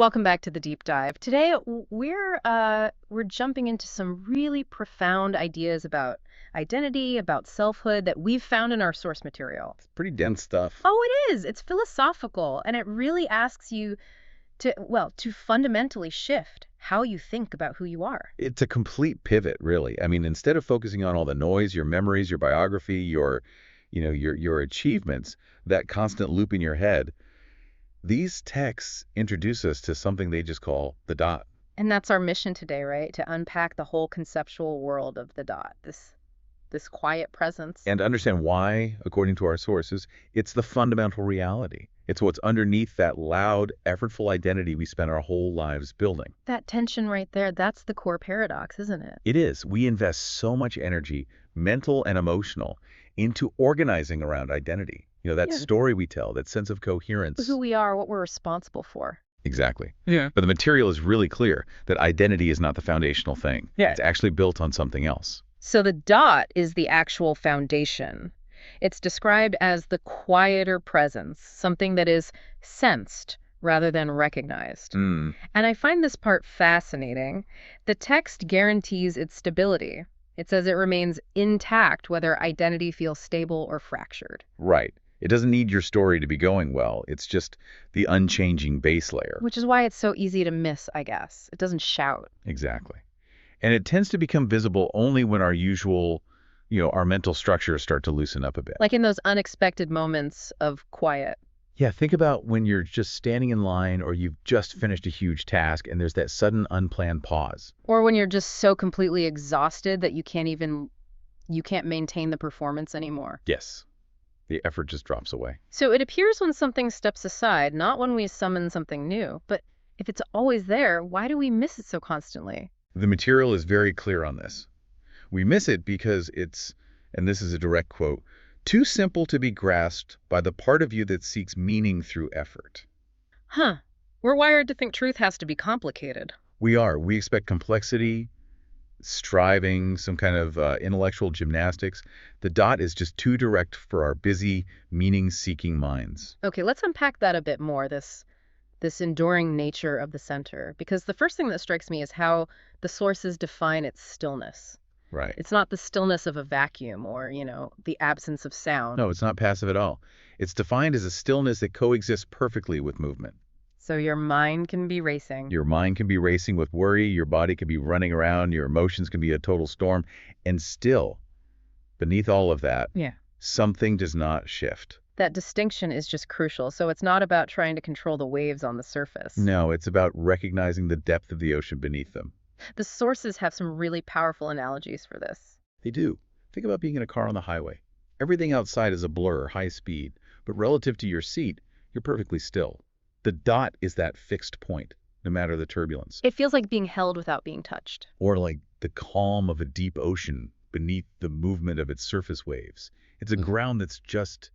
Welcome back to the deep dive. Today we're jumping into some really profound ideas about identity, about selfhood that we've found in our source material. Pretty dense stuff. Oh, it is. It's philosophical, and it really asks you to fundamentally shift how you think about who you are. It's a complete pivot, really. I mean, instead of focusing on all the noise, your memories, your biography, your achievements, that constant loop in your head, these texts introduce us to something they just call the dot. And that's our mission today, right? To unpack the whole conceptual world of the dot, this quiet presence. And understand why, according to our sources, it's the fundamental reality. It's what's underneath that loud, effortful identity we spend our whole lives building. That tension right there, that's the core paradox, isn't it? It is. We invest so much energy, mental and emotional, into organizing around identity. That Yeah. story we tell, that sense of coherence. Who we are, what we're responsible for. Exactly. Yeah. But the material is really clear that identity is not the foundational thing. Yeah. It's actually built on something else. So the dot is the actual foundation. It's described as the quieter presence, something that is sensed rather than recognized. Mm. And I find this part fascinating. The text guarantees its stability. It says it remains intact whether identity feels stable or fractured. Right. It doesn't need your story to be going well. It's just the unchanging base layer. Which is why it's so easy to miss, I guess. It doesn't shout. Exactly. And it tends to become visible only when our usual, our mental structures start to loosen up a bit. Like in those unexpected moments of quiet. Yeah, think about when you're just standing in line or you've just finished a huge task and there's that sudden unplanned pause. Or when you're just so completely exhausted that you can't maintain the performance anymore. Yes. The effort just drops away. So it appears when something steps aside, not when we summon something new. But if it's always there, why do we miss it so constantly? The material is very clear on this. We miss it because it's, and this is a direct quote, too simple to be grasped by the part of you that seeks meaning through effort. Huh. We're wired to think truth has to be complicated. We are. We expect complexity, striving, some kind of intellectual gymnastics. The dot is just too direct for our busy, meaning-seeking minds. Okay, let's unpack that a bit more, this enduring nature of the center. Because the first thing that strikes me is how the sources define its stillness. Right. It's not the stillness of a vacuum or, the absence of sound. No, it's not passive at all. It's defined as a stillness that coexists perfectly with movement. So your mind can be racing. Your mind can be racing with worry, your body can be running around, your emotions can be a total storm, and still, beneath all of that, Yeah. something does not shift. That distinction is just crucial. So it's not about trying to control the waves on the surface. No, it's about recognizing the depth of the ocean beneath them. The sources have some really powerful analogies for this. They do. Think about being in a car on the highway. Everything outside is a blur, high speed, but relative to your seat, you're perfectly still. The dot is that fixed point, no matter the turbulence. It feels like being held without being touched. Or like the calm of a deep ocean beneath the movement of its surface waves. It's a ground that's just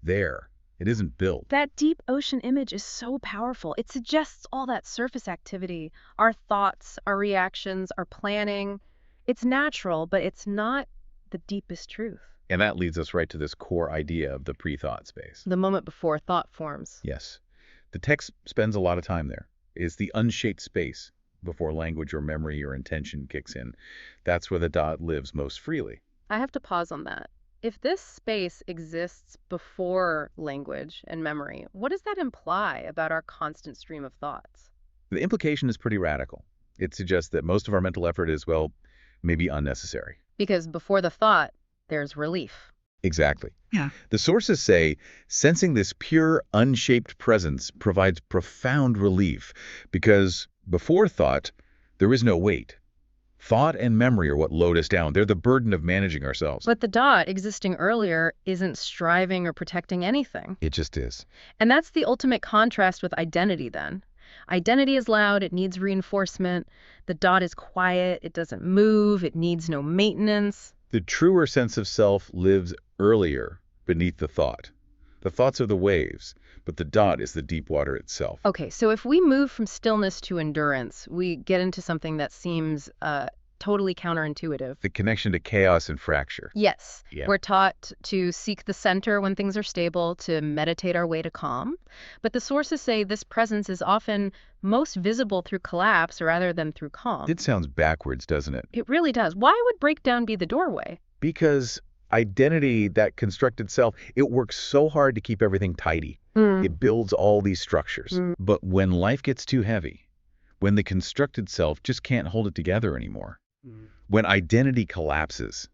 there. It isn't built. That deep ocean image is so powerful. It suggests all that surface activity, our thoughts, our reactions, our planning. It's natural, but it's not the deepest truth. And that leads us right to this core idea of the pre-thought space. The moment before thought forms. Yes. The text spends a lot of time there. It's the unshaped space before language or memory or intention kicks in. That's where the dot lives most freely. I have to pause on that. If this space exists before language and memory, what does that imply about our constant stream of thoughts? The implication is pretty radical. It suggests that most of our mental effort is, well, maybe unnecessary. Because before the thought, there's relief. Exactly. Yeah. The sources say sensing this pure, unshaped presence provides profound relief because before thought, there is no weight. Thought and memory are what load us down. They're the burden of managing ourselves. But the dot existing earlier isn't striving or protecting anything. It just is. And that's the ultimate contrast with identity then. Identity is loud, it needs reinforcement. The dot is quiet, it doesn't move, it needs no maintenance. The truer sense of self lives earlier beneath the thought. The thoughts are the waves, but the dot is the deep water itself. Okay, so if we move from stillness to endurance, we get into something that seems totally counterintuitive. The connection to chaos and fracture. Yes, Yeah. we're taught to seek the center when things are stable, to meditate our way to calm. But the sources say this presence is often most visible through collapse rather than through calm. It sounds backwards, doesn't it? It really does. Why would breakdown be the doorway? Because identity, that constructed self, it works so hard to keep everything tidy. It builds all these structures. But when life gets too heavy, when the constructed self just can't hold it together anymore, when identity collapses,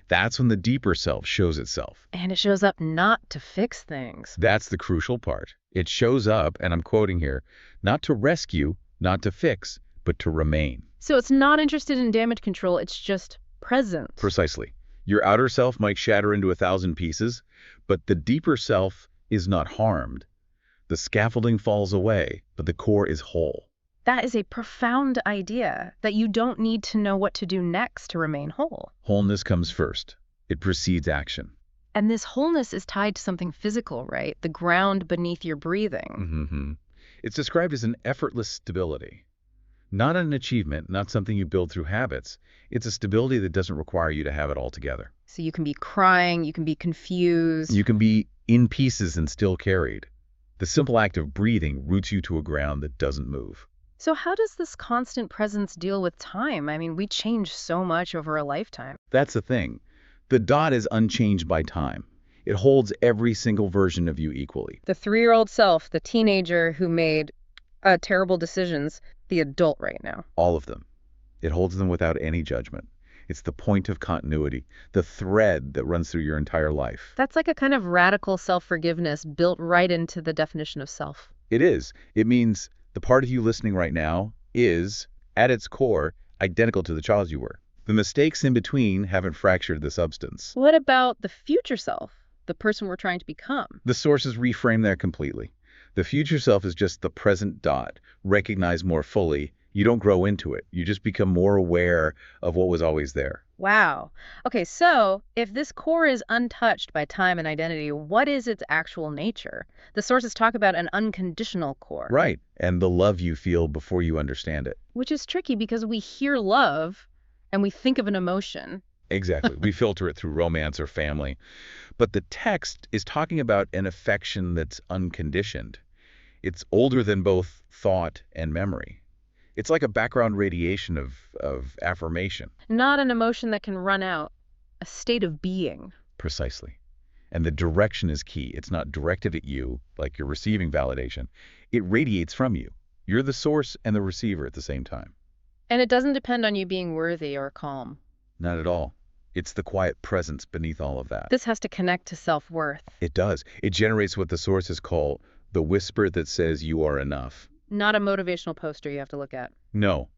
that's when the deeper self shows itself. And it shows up not to fix things. That's the crucial part. It shows up, and I'm quoting here, not to rescue, not to fix, but to remain. So it's not interested in damage control, it's just present. Precisely. Your outer self might shatter into 1,000 pieces, but the deeper self is not harmed. The scaffolding falls away, but the core is whole. That is a profound idea, that you don't need to know what to do next to remain whole. Wholeness comes first. It precedes action. And this wholeness is tied to something physical, right? The ground beneath your breathing. It's described as an effortless stability. Not an achievement, not something you build through habits. It's a stability that doesn't require you to have it all together. So you can be crying, you can be confused. You can be in pieces and still carried. The simple act of breathing roots you to a ground that doesn't move. So how does this constant presence deal with time? I mean, we change so much over a lifetime. That's the thing. The dot is unchanged by time. It holds every single version of you equally. The 3-year-old self, the teenager who made terrible decisions, the adult right now. All of them. It holds them without any judgment. It's the point of continuity, the thread that runs through your entire life. That's like a kind of radical self-forgiveness built right into the definition of self. It is. It means the part of you listening right now is, at its core, identical to the child you were. The mistakes in between haven't fractured the substance. What about the future self, the person we're trying to become? The sources reframe that completely. The future self is just the present dot, recognized more fully. You don't grow into it. You just become more aware of what was always there. Wow. Okay, so if this core is untouched by time and identity, what is its actual nature? The sources talk about an unconditional core. Right. And the love you feel before you understand it. Which is tricky because we hear love and we think of an emotion. Exactly. We filter it through romance or family. But the text is talking about an affection that's unconditioned. It's older than both thought and memory. It's like a background radiation of affirmation. Not an emotion that can run out, a state of being. Precisely. And the direction is key. It's not directed at you, like you're receiving validation. It radiates from you. You're the source and the receiver at the same time. And it doesn't depend on you being worthy or calm. Not at all. It's the quiet presence beneath all of that. This has to connect to self-worth. It does. It generates what the sources call the whisper that says you are enough. Not a motivational poster you have to look at. No.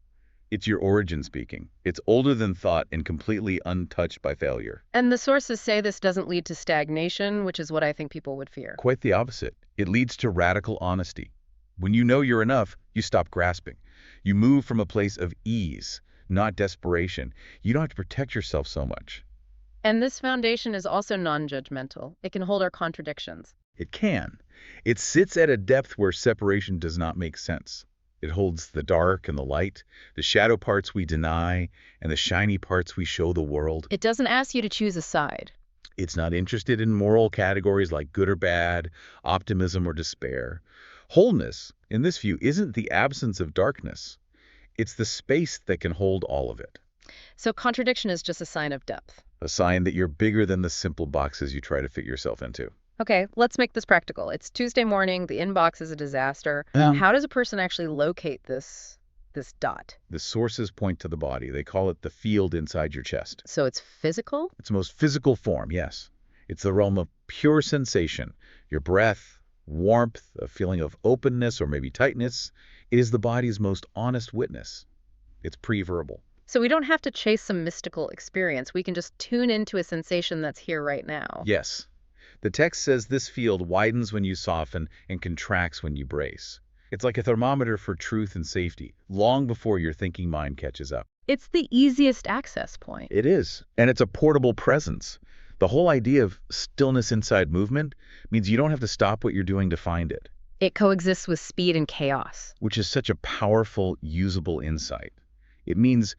It's your origin speaking. It's older than thought and completely untouched by failure. And the sources say this doesn't lead to stagnation, which is what I think people would fear. Quite the opposite. It leads to radical honesty. When you know you're enough, you stop grasping. You move from a place of ease, not desperation. You don't have to protect yourself so much. And this foundation is also non-judgmental. It can hold our contradictions. It can. It sits at a depth where separation does not make sense. It holds the dark and the light, the shadow parts we deny, and the shiny parts we show the world. It doesn't ask you to choose a side. It's not interested in moral categories like good or bad, optimism or despair. Wholeness, in this view, isn't the absence of darkness. It's the space that can hold all of it. So contradiction is just a sign of depth. A sign that you're bigger than the simple boxes you try to fit yourself into. Okay, let's make this practical. It's Tuesday morning. The inbox is a disaster. How does a person actually locate this dot? The sources point to the body. They call it the field inside your chest. So it's physical? Its most physical form, yes. It's the realm of pure sensation. Your breath, warmth, a feeling of openness or maybe tightness. It is the body's most honest witness. It's pre-verbal. So we don't have to chase some mystical experience. We can just tune into a sensation that's here right now. Yes. The text says this field widens when you soften and contracts when you brace. It's like a thermometer for truth and safety, long before your thinking mind catches up. It's the easiest access point. It is. And it's a portable presence. The whole idea of stillness inside movement means you don't have to stop what you're doing to find it. It coexists with speed and chaos. Which is such a powerful, usable insight. It means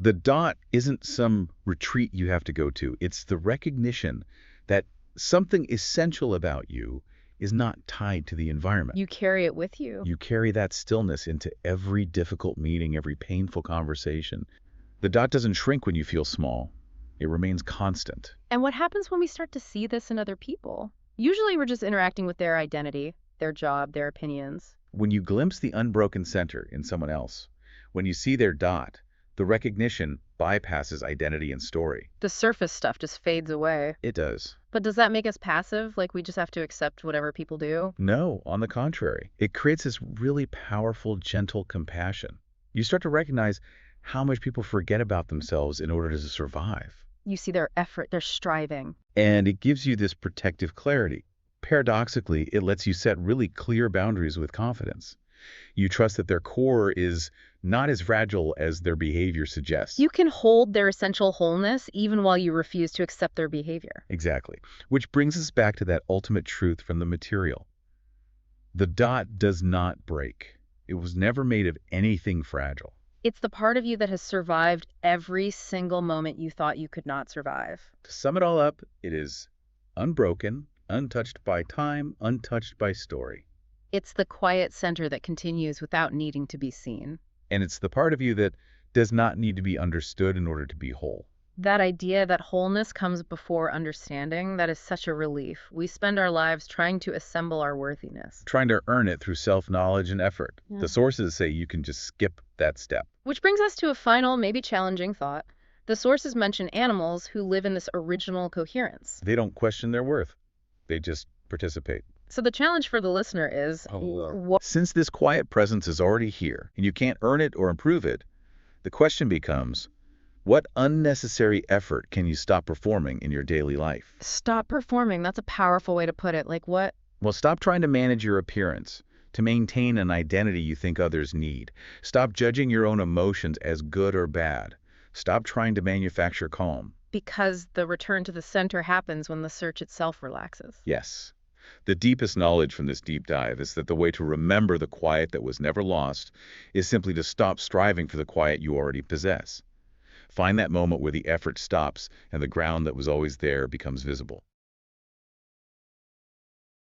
The dot isn't some retreat you have to go to. It's the recognition that something essential about you is not tied to the environment. You carry it with you. You carry that stillness into every difficult meeting, every painful conversation. The dot doesn't shrink when you feel small. It remains constant. And what happens when we start to see this in other people? Usually we're just interacting with their identity, their job, their opinions. When you glimpse the unbroken center in someone else, when you see their dot, the recognition bypasses identity and story. The surface stuff just fades away. It does. But does that make us passive? Like we just have to accept whatever people do? No, on the contrary. It creates this really powerful, gentle compassion. You start to recognize how much people forget about themselves in order to survive. You see their effort, their striving. And it gives you this protective clarity. Paradoxically, it lets you set really clear boundaries with confidence. You trust that their core is not as fragile as their behavior suggests. You can hold their essential wholeness even while you refuse to accept their behavior. Exactly. Which brings us back to that ultimate truth from the material. The dot does not break. It was never made of anything fragile. It's the part of you that has survived every single moment you thought you could not survive. To sum it all up, it is unbroken, untouched by time, untouched by story. It's the quiet center that continues without needing to be seen. And it's the part of you that does not need to be understood in order to be whole. That idea that wholeness comes before understanding, that is such a relief. We spend our lives trying to assemble our worthiness. Trying to earn it through self-knowledge and effort. Yeah. The sources say you can just skip that step. Which brings us to a final, maybe challenging thought. The sources mention animals who live in this original coherence. They don't question their worth. They just participate. So the challenge for the listener is, what Since this quiet presence is already here, and you can't earn it or improve it, the question becomes, what unnecessary effort can you stop performing in your daily life? stop performing? That's a powerful way to put it. Like what? Well, stop trying to manage your appearance, to maintain an identity you think others need. Stop judging your own emotions as good or bad. Stop trying to manufacture calm. Because the return to the center happens when the search itself relaxes. Yes. The deepest knowledge from this deep dive is that the way to remember the quiet that was never lost is simply to stop striving for the quiet you already possess. Find that moment where the effort stops and the ground that was always there becomes visible.